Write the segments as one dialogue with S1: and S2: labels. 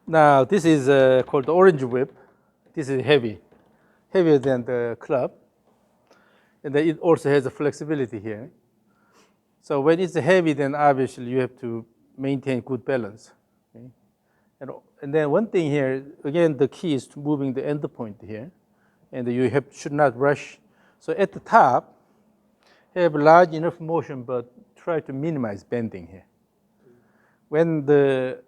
S1: Now, this is called the orange whip. This is heavy, heavier than the club. And then it also has a flexibility here. So when it's heavy, then obviously you have to maintain good balance. Okay? And then one thing here, again, the key is to moving the end point here. And you should not rush. So at the top, have large enough motion, but try to minimize bending here. When the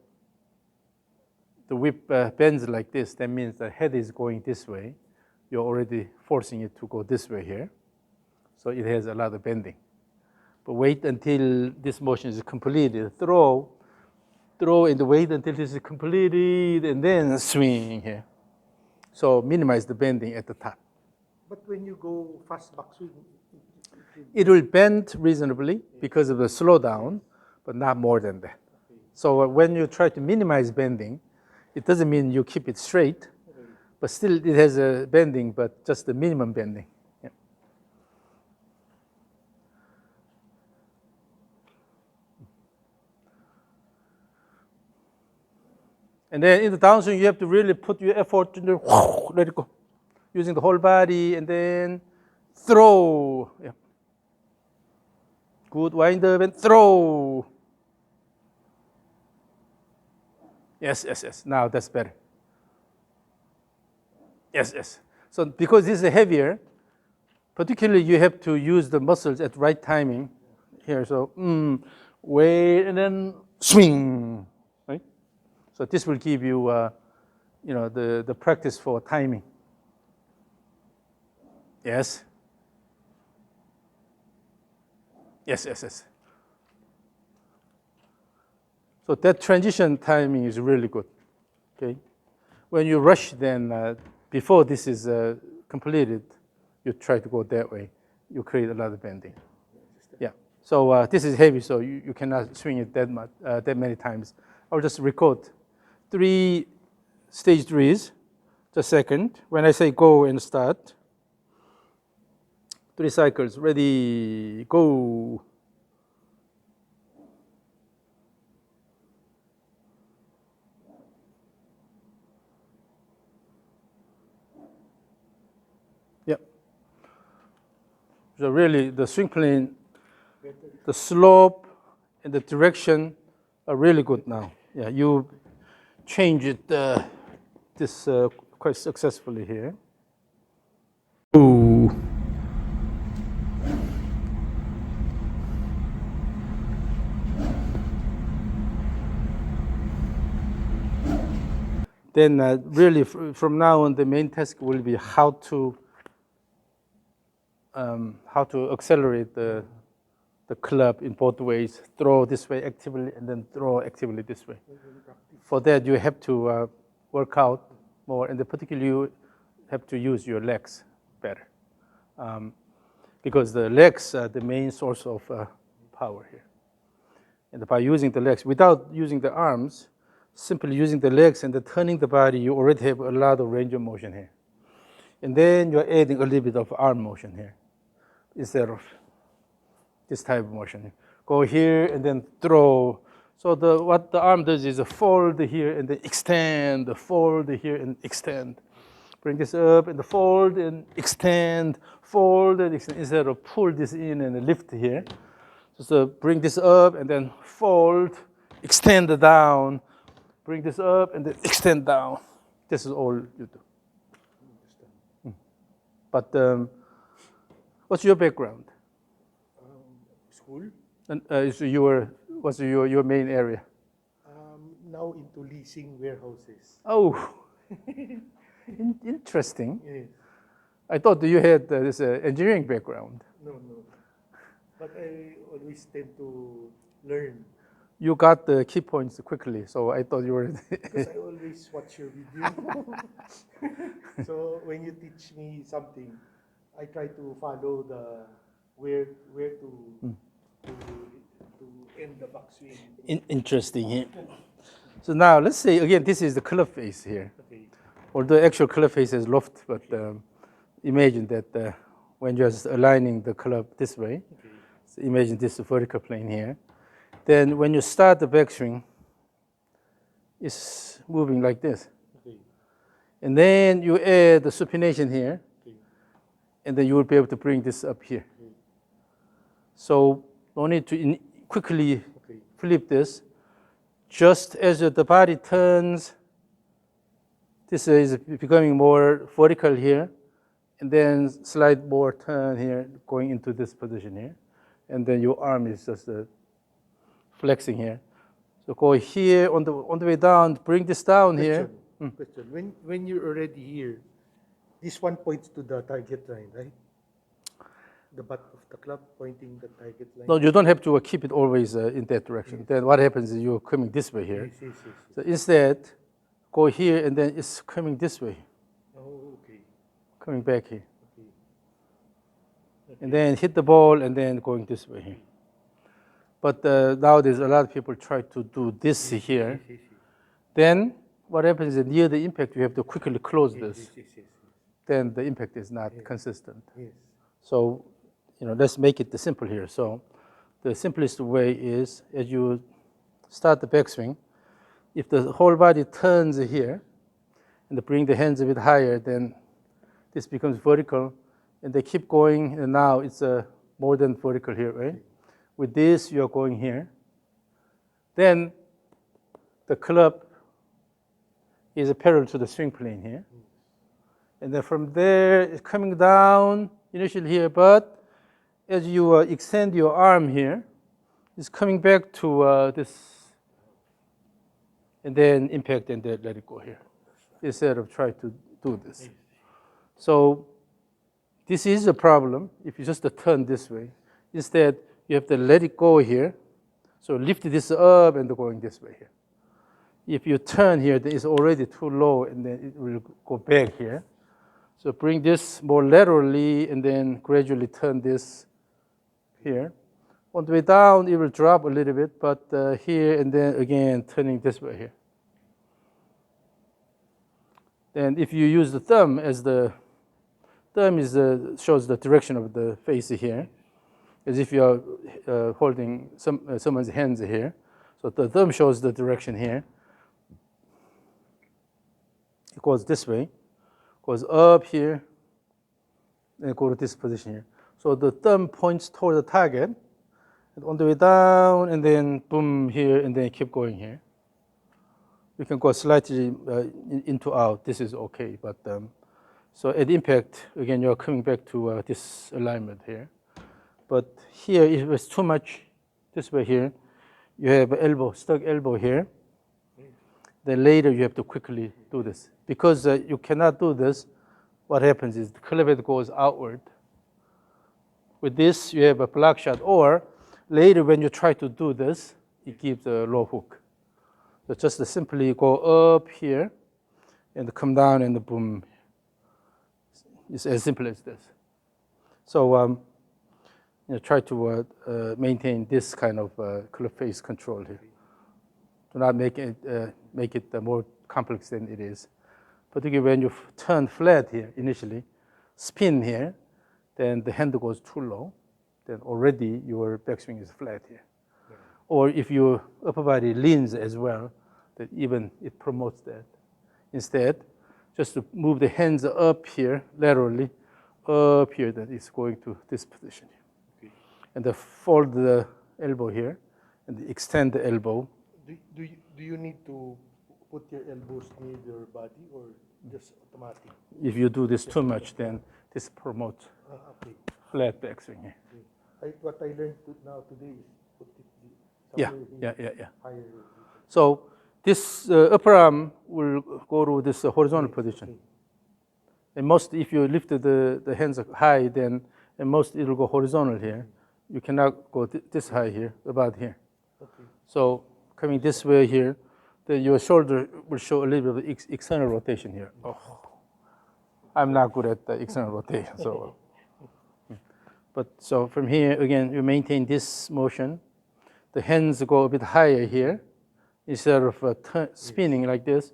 S1: whip bends like this, that means the head is going this way. You're already forcing it to go this way here. So it has a lot of bending. But wait until this motion is completed. Throw, and wait until this is completed, and then swing here. So minimize the bending at the top.
S2: But when you go fast backswing,
S1: it will bend reasonably because of the slowdown, but not more than that. So when you try to minimize bending, it doesn't mean you keep it straight, but still it has a bending, but just the minimum bending. Yeah. And then in the downswing, you have to really put your effort in there, let it go, using the whole body, and then throw. Yeah. Good, wind up and throw. Yes. Now that's better. Yes. So because this is heavier, particularly you have to use the muscles at right timing here. So wait and then swing, right? So this will give you, the practice for timing. Yes. So that transition timing is really good. Okay. When you rush, then before this is completed, you try to go that way. You create a lot of bending. Yeah. So this is heavy, so you cannot swing it that many times. I'll just record 3 stage 3s. Just a second. When I say go and start, 3 cycles. Ready, go. So really, the swing plane, the slope and the direction are really good now. Yeah, you change it this quite successfully here. Ooh. Then really, from now on, the main task will be how to accelerate the club in both ways. Throw this way actively and then throw actively this way. For that, you have to work out more, and particularly you have to use your legs better. Because the legs are the main source of power here. And by using the legs, without using the arms, simply using the legs and turning the body, you already have a lot of range of motion here. And then you're adding a little bit of arm motion here instead of this type of motion. Go here and then throw. So what the arm does is fold here and then extend, fold here and extend. Bring this up and fold and extend, fold and extend, instead of pull this in and lift here. So bring this up and then fold, extend down, bring this up and then extend down. This is all you do. But what's your background?
S2: School.
S1: And what's your main area?
S2: Now into leasing warehouses.
S1: Oh, interesting.
S2: Yes.
S1: I thought you had this engineering background.
S2: No. But I always tend to learn.
S1: You got the key points quickly, so I thought you were.
S2: Because I always watch your video. So when you teach me something, I try to follow the where to end the backswing.
S1: Interesting here. So now let's say again, this is the club face here.
S2: Okay.
S1: Although actual club face is loft, but imagine that when you're just aligning the club this way,
S2: Okay.
S1: so imagine this vertical plane here. Then when you start the backswing, is moving like this.
S2: Okay.
S1: And then you add the supination here,
S2: Okay.
S1: and then you will be able to bring this up here.
S2: Okay.
S1: So no need to quickly
S2: Okay.
S1: flip this. Just as the body turns, this is becoming more vertical here, and then slight more turn here, going into this position here. And then your arm is just flexing here. So go here on the way down, bring this down here.
S2: Question. When you're already here, this one points to the target line, right? The butt of the club pointing the target line.
S1: No, you don't have to keep it always in that direction. Then what happens is you're coming this way here.
S2: Yes.
S1: So instead, go here and then it's coming this way,
S2: Oh, okay.
S1: coming back here.
S2: Okay.
S1: And then hit the ball and then going this way here. But nowadays, a lot of people try to do this here.
S2: Yes.
S1: Then what happens is near the impact, you have to quickly close this.
S2: Yes.
S1: Then the impact is not consistent.
S2: Yes.
S1: So, let's make it simple here. So the simplest way is, as you start the backswing, if the whole body turns here and bring the hands a bit higher, then this becomes vertical, and they keep going, and now it's more than vertical here, right? With this, you're going here. Then the club is parallel to the swing plane here. And then from there, it's coming down initially here, but as you extend your arm here, it's coming back to this, and then impact and then let it go here, instead of trying to do this. So this is a problem if you just turn this way. Instead, you have to let it go here. So lift this up and going this way here. If you turn here, then it's already too low, and then it will go back here. So bring this more laterally, and then gradually turn this here. On the way down, it will drop a little bit, but here and then again turning this way here. Then if you use the thumb as the thumb shows the direction of the face here, as if you are holding someone's hands here. So the thumb shows the direction here. It goes this way, goes up here, and go to this position here. So the thumb points toward the target, and on the way down, and then boom here, and then keep going here. You can go slightly into out. This is okay, but so at impact, again, you're coming back to this alignment here. But here, if it was too much this way here, you have elbow, stuck elbow here. Then later, you have to quickly do this. Because you cannot do this, what happens is the club head goes outward. With this, you have a block shot. Or later, when you try to do this, it gives a low hook. So just simply go up here and come down and boom. It's as simple as this. So try to maintain this kind of club face control here. Do not make it more complex than it is. Particularly when you turn flat here initially, spin here, then the hand goes too low, then already your backswing is flat here. Yeah. Or if your upper body leans as well, then even it promotes that. Instead, just to move the hands up here laterally, up here, then it's going to this position here. Okay. And then fold the elbow here and extend the elbow.
S2: Do you need to put your elbows near your body or just automatic?
S1: If you do this too much, then this promotes
S2: okay.
S1: Flat backswing here.
S2: Okay. What I learned now today is put it
S1: Yeah.
S2: higher.
S1: So this upper arm will go to this horizontal position. Okay. And most, if you lift the hands high, then and most it will go horizontal here. You cannot go this high here, about here. Okay. So coming this way here, then your shoulder will show a little bit of external rotation here. Oh, I'm not good at the external rotation. So, but so from here again, you maintain this motion. The hands go a bit higher here instead of spinning like this.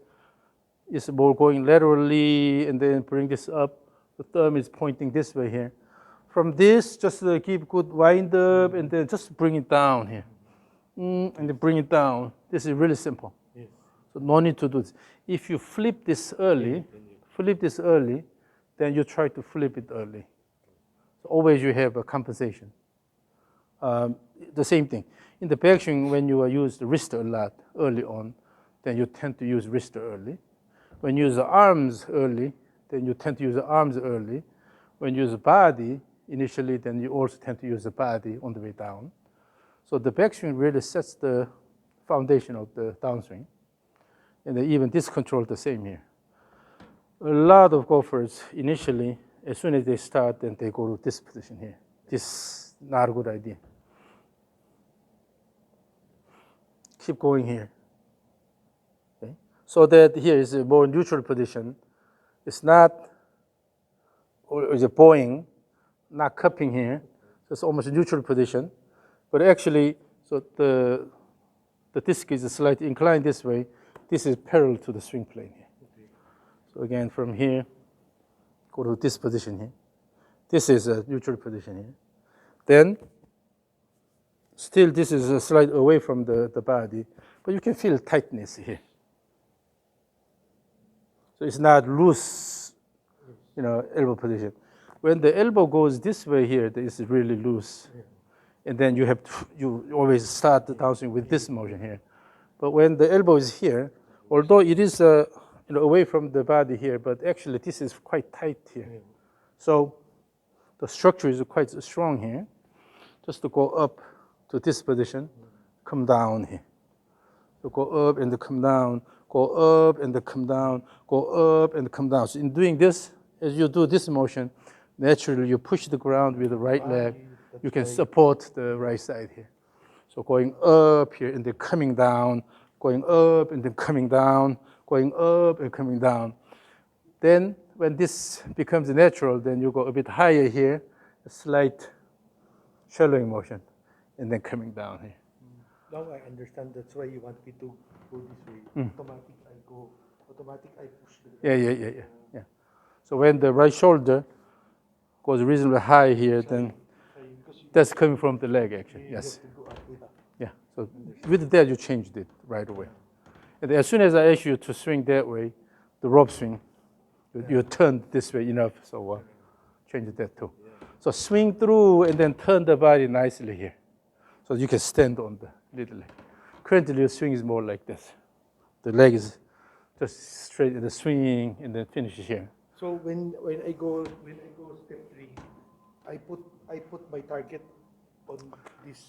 S1: It's more going laterally and then bring this up. The thumb is pointing this way here. From this, just keep good wind up and then just bring it down here. And then bring it down. This is really simple. Yes. So no need to do this. If you flip this early, then you try to flip it early. So always you have a compensation. The same thing. In the backswing, when you use the wrist a lot early on, then you tend to use wrist early. When you use the arms early, then you tend to use the arms early. When you use the body initially, then you also tend to use the body on the way down. So the backswing really sets the foundation of the downswing. And then even this control the same here. A lot of golfers initially, as soon as they start, then they go to this position here. This is not a good idea. Keep going here. Okay? So that here is a more neutral position. It's not, or is a bowing, not cupping here. So it's almost a neutral position. But actually, so the disc is slightly inclined this way. This is parallel to the swing plane here. Okay. So again, from here, go to this position here. This is a neutral position here. Then, still this is a slight away from the body, but you can feel tightness here. So it's not loose, elbow position. When the elbow goes this way here, it's really loose. Yeah. And then you always start the downswing with this motion here. But when the elbow is here, although it is away from the body here, but actually this is quite tight here. Yeah. So the structure is quite strong here. Just to go up to this position, come down here. So go up and then come down, go up and then come down, go up and come down. So in doing this, as you do this motion, naturally you push the ground with the right leg. You can support the right side here. So going up here and then coming down, going up and then coming down, going up and coming down. Then when this becomes natural, then you go a bit higher here, a slight shallowing motion, and then coming down here.
S2: Now I understand that's why you want me to go this way. Automatic I push the ground.
S1: Yeah. So when the right shoulder goes reasonably high here, then that's coming from the leg actually, yes. Yeah, so with that you changed it right away. And as soon as I ask you to swing that way, the rope swing, you turn this way enough, so change that too. So swing through and then turn the body nicely here. So you can stand on the little leg. Currently your swing is more like this. The leg is just straight in the swinging and then finish here.
S2: So when I go step 3, I put my target on this.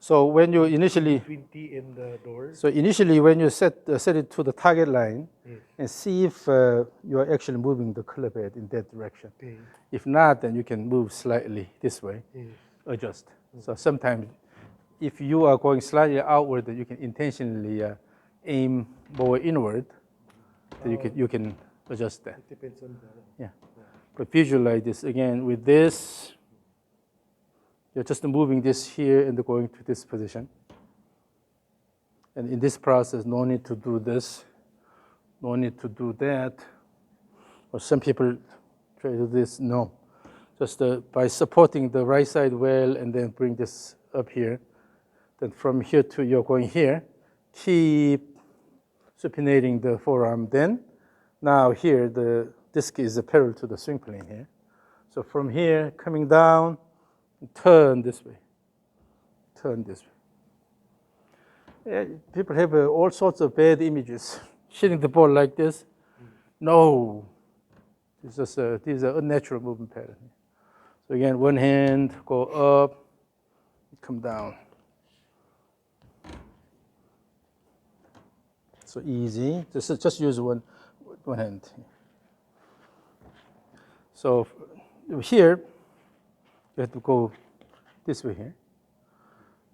S1: So when you initially
S2: between T and the door.
S1: So initially when you set it to the target line, yes, and see if you are actually moving the club head in that direction. Okay. If not, then you can move slightly this way, yes, adjust. Okay. So sometimes if you are going slightly outward, you can intentionally aim more inward. Then you can adjust that.
S2: It depends on the...
S1: Yeah. But visualize this again with this. You're just moving this here and going to this position. And in this process, no need to do this, no need to do that. Or some people try to do this, no. Just by supporting the right side well and then bring this up here. Then from here to you're going here, keep supinating the forearm. Then now here the disc is parallel to the swing plane here. So from here, coming down, turn this way, turn this way. Yeah, people have all sorts of bad images. Hitting the ball like this, no. This is an unnatural movement pattern. So again, one hand, go up, come down. So easy, just use one hand. So here, you have to go this way here.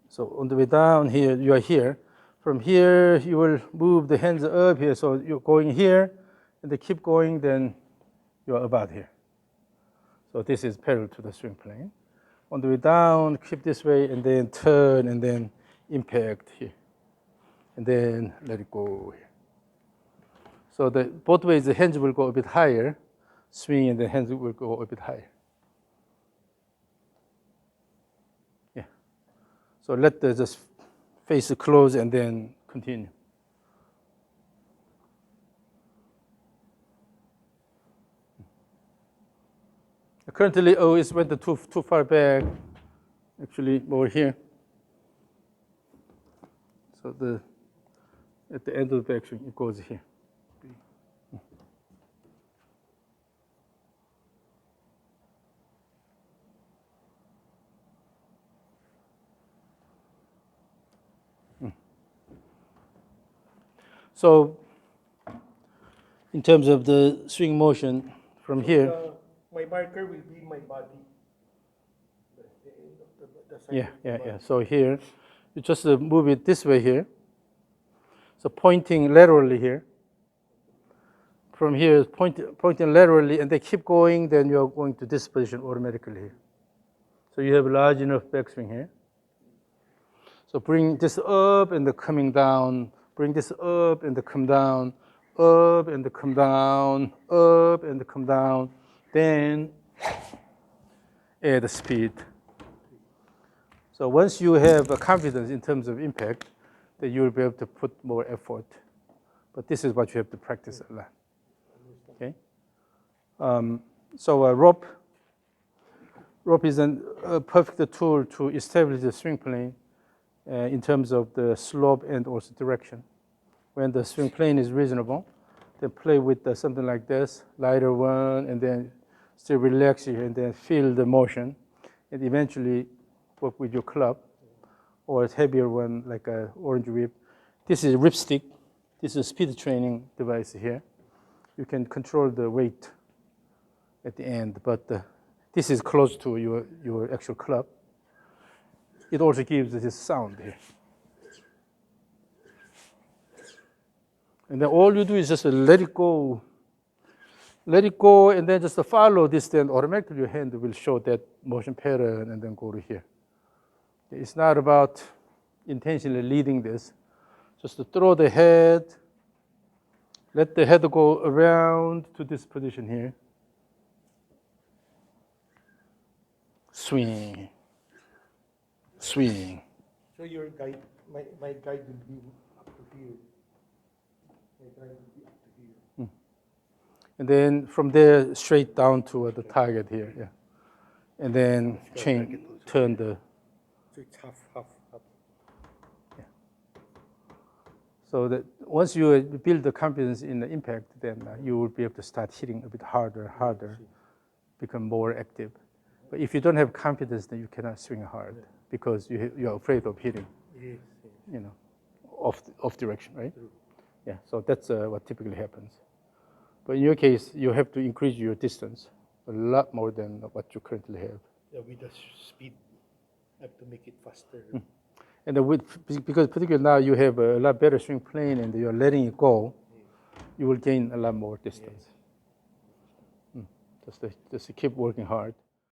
S1: So on the way down here, you are here. From here, you will move the hands up here. So you're going here, and they keep going, then you're about here. So this is parallel to the swing plane. On the way down, keep this way, and then turn, and then impact here. And then let it go here. So both ways, the hands will go a bit higher, swing, and the hands will go a bit higher. So let the just face close and then continue. Currently, oh, it went too far back. Actually, over here. So at the end of the backswing, it goes here. So, in terms of the swing motion from here,
S2: my marker will be my body. The end of the side
S1: yeah,
S2: of the
S1: yeah,
S2: body.
S1: yeah. So here, you just move it this way here. So pointing laterally here. From here, pointing laterally, and they keep going, then you're going to this position automatically here. So you have a large enough backswing here. So bring this up and the coming down. Bring this up and the come down. Up and the come down. Up and the come down. Then add the speed. So once you have a confidence in terms of impact, then you will be able to put more effort. But this is what you have to practice a lot. Okay. So a rope is a perfect tool to establish the swing plane in terms of the slope and also direction. When the swing plane is reasonable, then play with something like this, lighter one, and then still relax here, and then feel the motion, and eventually work with your club, or a heavier one like a orange whip. This is a ripstick. This is a speed training device here. You can control the weight at the end, but this is close to your actual club. It also gives this sound here. And then all you do is just let it go. Let it go, and then just follow this, then automatically your hand will show that motion pattern and then go to here. It's not about intentionally leading this. Just to throw the head, let the head go around to this position here. Swing. Swing.
S2: So your guide, my guide will be up to here. My guide will be up to here.
S1: And then from there, straight down to the target here. Yeah. And then turn the.
S2: So it's half.
S1: Yeah. So that once you build the confidence in the impact, then you will be able to start hitting a bit harder, become more active. But if you don't have confidence, then you cannot swing hard because you're afraid of hitting.
S2: Yes.
S1: You know, off direction, right?
S2: True.
S1: Yeah. So that's what typically happens. But in your case, you have to increase your distance a lot more than what you currently have.
S2: Yeah, with the speed, I have to make it faster.
S1: And because particularly now you have a lot better swing plane and you're letting it go, you will gain a lot more distance. Just to keep working hard.